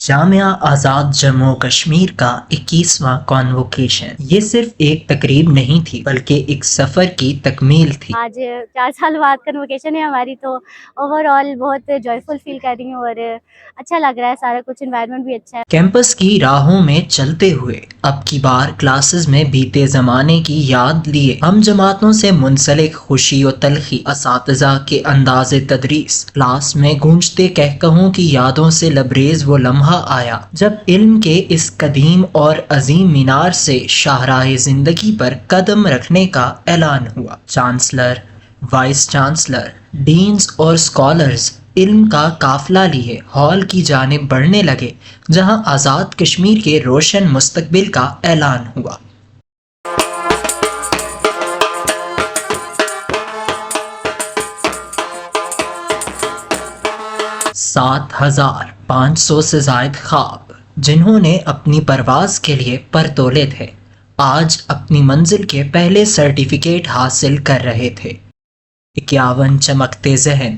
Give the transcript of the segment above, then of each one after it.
جامعہ آزاد جموں کشمیر کا 21واں کانووکیشن یہ صرف ایک تقریب نہیں تھی بلکہ ایک سفر کی تکمیل تھی۔ آج 4 سال بعد کنووکیشن ہے ہماری، تو اوور آل بہت جوائفل فیل کر رہی ہوں اور اچھا لگ رہا ہے، سارا کچھ انوائرمنٹ بھی اچھا ہے۔ کیمپس کی راہوں میں چلتے ہوئے اب کی بار کلاسز میں بیتے زمانے کی یاد لیے ہم جماعتوں سے منسلک خوشی و تلخی، اساتذہ کے انداز تدریس، کلاس میں گونجتے کہکہوں کی یادوں سے لبریز وہ لمحہ آیا جب علم کے اس قدیم اور عظیم مینار سے شاہراہ زندگی پر قدم رکھنے کا اعلان ہوا۔ چانسلر، وائس چانسلر، ڈینز اور اسکالرز علم کا قافلہ لیے ہال کی جانب بڑھنے لگے جہاں آزاد کشمیر کے روشن مستقبل کا اعلان ہوا۔ 7,500 سے زائد خواب جنہوں نے اپنی پرواز کے لیے پر تولے تھے، آج اپنی منزل کے پہلے سرٹیفکیٹ حاصل کر رہے تھے۔ 51 چمکتے ذہن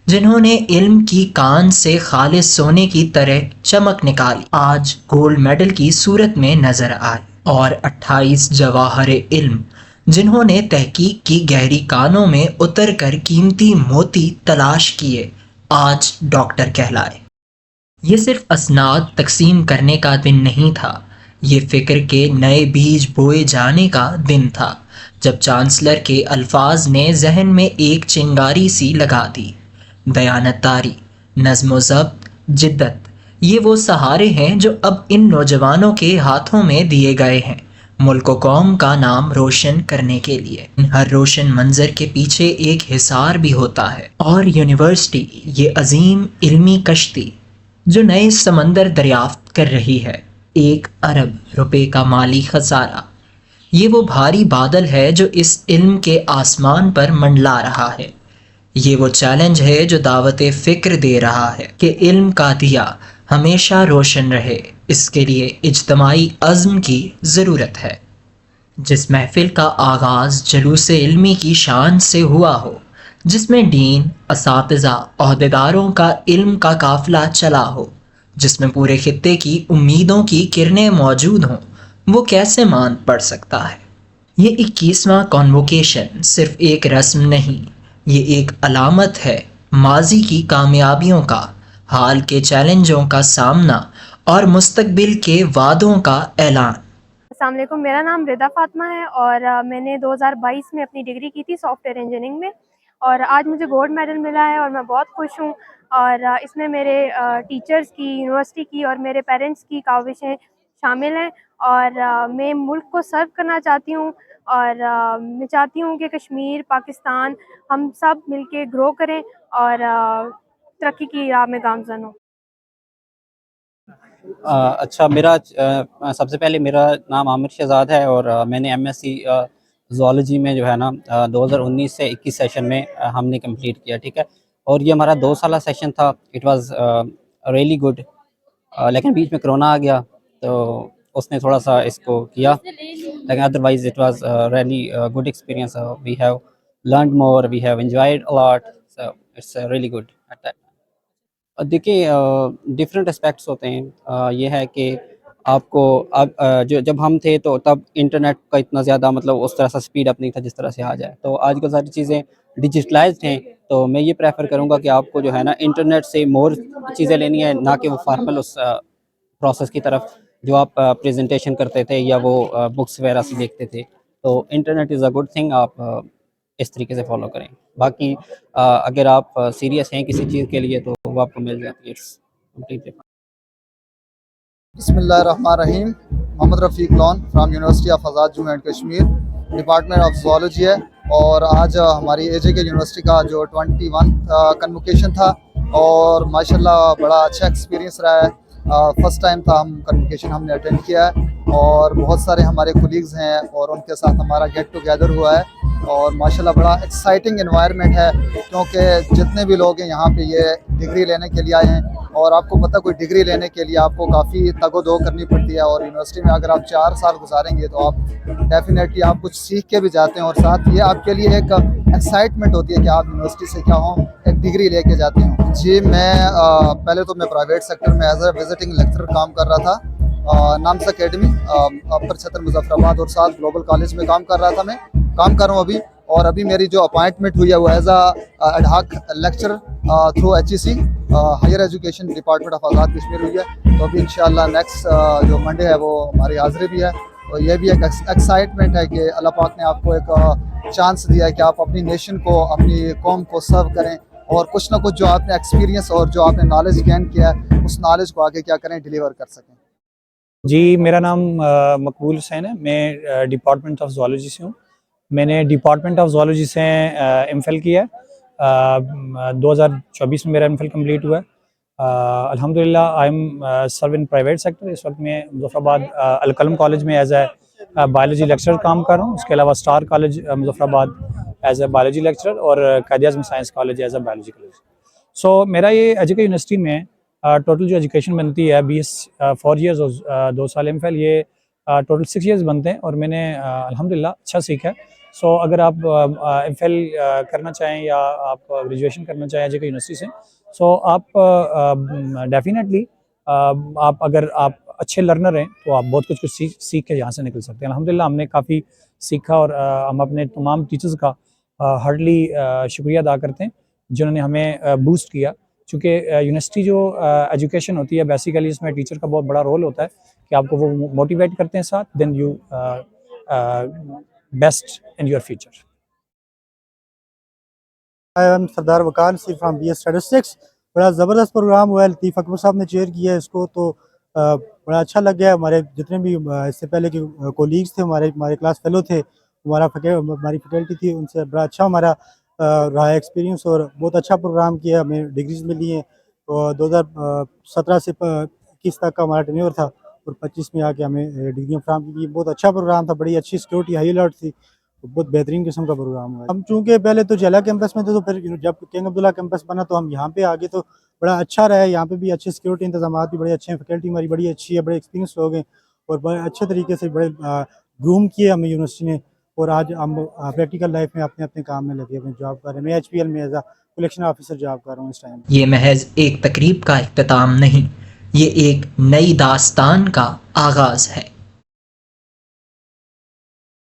جنہوں نے علم کی کان سے خالص سونے کی طرح چمک نکالی، آج گولڈ میڈل کی صورت میں نظر آئے۔ اور 28 جواہر علم جنہوں نے تحقیق کی گہری کانوں میں اتر کر قیمتی موتی تلاش کیے، آج ڈاکٹر کہلائے۔ یہ صرف اسناد تقسیم کرنے کا دن نہیں تھا، یہ فکر کے نئے بیج بوئے جانے کا دن تھا جب چانسلر کے الفاظ نے ذہن میں ایک چنگاری سی لگا دی: دیانتداری، نظم و ضبط، جدت، یہ وہ سہارے ہیں جو اب ان نوجوانوں کے ہاتھوں میں دیے گئے ہیں، ملک و قوم کا نام روشن کرنے کے لیے۔ ہر روشن منظر کے پیچھے ایک حصار بھی ہوتا ہے، اور یونیورسٹی، یہ عظیم علمی کشتی جو نئے سمندر دریافت کر رہی ہے، 1 ارب روپے کا مالی خسارہ، یہ وہ بھاری بادل ہے جو اس علم کے آسمان پر منڈلا رہا ہے۔ یہ وہ چیلنج ہے جو دعوت فکر دے رہا ہے کہ علم کا دیا ہمیشہ روشن رہے، اس کے لیے اجتماعی عزم کی ضرورت ہے۔ جس محفل کا آغاز جلوس علمی کی شان سے ہوا ہو، جس میں ڈین، اساتذہ، عہدیداروں کا علم کا قافلہ چلا ہو، جس میں پورے خطے کی امیدوں کی کرنیں موجود ہوں، وہ کیسے مان پڑ سکتا ہے؟ یہ 21واں کانووکیشن صرف ایک رسم نہیں، یہ ایک علامت ہے، ماضی کی کامیابیوں کا، حال کے چیلنجوں کا سامنا اور مستقبل کے وعدوں کا اعلان۔ السلام علیکم، میرا نام رضا فاطمہ ہے اور میں نے 2022 میں اپنی ڈگری کی تھی سافٹ ویئر انجینئرنگ میں، اور آج مجھے گولڈ میڈل ملا ہے اور میں بہت خوش ہوں۔ اور اس میں میرے ٹیچرز کی، یونیورسٹی کی اور میرے پیرنٹس کی کاوشیں شامل ہیں، اور میں ملک کو سرو کرنا چاہتی ہوں، اور میں چاہتی ہوں کہ کشمیر، پاکستان، ہم سب مل کے گرو کریں اور ترقی کی راہ میں گامزن ہوں۔ اچھا، سب سے پہلے میرا نام عامر شہزاد ہے اور میں نے ایم ایس سی زوالوجی میں جو ہے نا 2019 سے 21 سیشن میں ہم نے کمپلیٹ کیا، ٹھیک ہے۔ اور یہ ہمارا 2 سالہ سیشن تھا، اٹ واز ریئلی گڈ، لیکن بیچ میں کرونا آ گیا تو اس نے تھوڑا سا اس کو کیا، لیکن otherwise it was really good experience, we have learned more, we have enjoyed a lot, so it's really good at that. دیکھیں، ڈفرینٹ اسپیکٹس ہوتے ہیں، یہ ہے کہ آپ کو جب ہم تھے تو تب انٹرنیٹ کا اتنا زیادہ مطلب اس طرح سے اسپیڈ اپ نہیں تھا جس طرح سے آ جائے، تو آج کل ساری چیزیں ڈیجیٹلائزڈ ہیں، تو میں یہ پریفر کروں گا کہ آپ کو جو ہے نا انٹرنیٹ سے مور چیزیں لینی ہے، نہ کہ وہ فارمل اس پروسیس کی طرف جو آپ پریزنٹیشن کرتے تھے یا وہ بکس وغیرہ سے دیکھتے تھے۔ تو internet is a good thing, آپ اس طریقے سے فالو کریں۔ باقی اگر آپ سیریس ہیں کسی چیز کے لیے تو وہ آپ کو مل جاتی ہے۔ بسم اللہ الرحمن الرحیم۔ Mohammad Rafiq Lone from university of Azad Jammu and Kashmir, department of zoology ہے، اور آج ہماری اے جے کے یونیورسٹی کا جو 21 کنووکیشن تھا، اور ماشاءاللہ بڑا اچھا ایکسپیرینس رہا ہے۔ فرسٹ ٹائم تھا ہم نے اٹینڈ کیا ہے، اور بہت سارے ہمارے کولیگز ہیں اور ان کے ساتھ ہمارا گیٹ ٹوگیدر ہوا ہے، اور ماشاءاللہ بڑا ایکسائٹنگ انوائرمنٹ ہے، کیونکہ جتنے بھی لوگ ہیں یہاں پہ یہ ڈگری لینے کے لیے آئے ہیں، اور آپ کو پتہ کوئی ڈگری لینے کے لیے آپ کو کافی تگ و دو کرنی پڑتی ہے، اور یونیورسٹی میں اگر آپ 4 سال گزاریں گے تو آپ ڈیفینیٹلی آپ کچھ سیکھ کے بھی جاتے ہیں، اور ساتھ یہ آپ کے لیے ایک ایکسائٹمنٹ ہوتی ہے کہ آپ یونیورسٹی سے کیا ہوں ایک ڈگری لے کے جاتے ہوں۔ جی میں پہلے تو میں پرائیویٹ سیکٹر میں ایز اے وزٹنگ لیکچرر کام کر رہا تھا، نامس اکیڈمی اپر چھتر مظفر آباد، اور ساتھ گلوبل کالج میں کام کر رہا تھا، میں کام کر رہا ہوں ابھی، اور ابھی میری جو اپائنٹمنٹ ہوئی ہے وہ as a ad hoc lecturer through HEC higher education department of Azad Kashmir ہوئی ہے، تو ابھی انشاءاللہ نیکسٹ جو منڈے ہے وہ ہماری حاضری بھی ہے، اور یہ بھی ایک ایکسائٹمنٹ ہے کہ اللہ پاک نے آپ کو ایک چانس دیا ہے کہ آپ اپنی نیشن کو، اپنی قوم کو سرو کریں، اور کچھ نہ کچھ جو آپ نے ایکسپیرینس اور جو آپ نے نالج گین کیا ہے اس نالج کو آگے کیا کریں، ڈیلیور کر سکیں۔ جی میرا نام مقبول حسین ہے، میں ڈپارٹمنٹ آف زوالوجی سے ہوں۔ میں نے ڈپارٹمنٹ آف زوالوجی سے ایم فل کیا ہے، 2024 میں میرا ایم فل کمپلیٹ ہوا ہے۔ الحمدللہ I am serve in private sector. اس وقت میں مظفر آباد القلم کالج میں ایز اے بایولوجی لیکچرر کام کر رہا ہوں، اس کے علاوہ اسٹار کالج مظفر آباد ایز اے بایولوجی لیکچرر، اور Quaid Azam science college as a biology college. So میرا یہ ایجوکے یونیورسٹی میں ٹوٹل جو ایجوکیشن بنتی ہے 20 4 ایئرز اور 2 سال ایم فل، یہ ٹوٹل 6 ایئرز بنتے ہیں، اور میں نے الحمدللہ اچھا سیکھا ہے۔ سو اگر آپ ایم فل کرنا چاہیں یا آپ گریجویشن کرنا چاہیں ایجوکے یونیورسٹی سے، سو آپ ڈیفینیٹلی اگر آپ اچھے لرنر ہیں تو آپ بہت کچھ سیکھ کے یہاں سے نکل سکتے ہیں۔ الحمدللہ ہم نے کافی سیکھا، اور ہم اپنے تمام ٹیچرز کا ہارٹلی شکریہ ادا کرتے ہیں جنہوں نے ہمیں بوسٹ کیا، چونکہ یونیورسٹی جو ایجوکیشن ہوتی ہے بیسیکلی اس میں ٹیچر کا بہت بڑا رول ہوتا ہے کہ آپ کو وہ موٹیویٹ کرتے ہیں ساتھ، then you best in your future. I am Sardar Waqar Naseer from BS Statistics۔ بڑا زبردست پروگرام ہوا ہے، لطیف اکبر صاحب نے چیئر کیا ہے اس کو، تو بڑا اچھا لگ گیا۔ ہمارے جتنے بھی اس سے پہلے کے کولیگز تھے، ہمارے کلاس فیلو تھے، ہماری فیکلٹی تھی، ان سے بڑا اچھا ہمارا رہا ایکسپیرینس، اور بہت اچھا پروگرام کیا، ہمیں ڈگریز ملی ہیں۔ اور 2017 سے 21 تک کا ہمارا ٹینیور تھا، اور 25 میں آ کے ہمیں ڈگریاں فراہم کی۔ بہت اچھا پروگرام تھا، بڑی اچھی سیکورٹی، ہائی الرٹ تھی، بہت بہترین قسم کا پروگرام ہوا۔ ہم چونکہ پہلے تو جیلا کیمپس میں تھے، تو پھر جب کنگ عبداللہ کیمپس بنا تو ہم یہاں پہ آگے، تو بڑا اچھا رہا ہے۔ یہاں پہ بھی اچھے سیکورٹی انتظامات بھی بڑے اچھے ہیں، فیکلٹی ہماری بڑی اچھی ہے، بڑے ایکسپیرینس لوگ ہیں، اور بڑے اچھے طریقے سے بڑے گروم کیے ہمیں یونیورسٹی نے، اور آج ہم پریکٹیکل لائف میں اپنے کام میں لگے ہوئے جاب کر رہے ہیں۔ میں HPL میں as a collection officer job کر رہا ہوں اس ٹائم۔ یہ محض ایک تقریب کا اختتام نہیں، یہ ایک نئی داستان کا آغاز ہے۔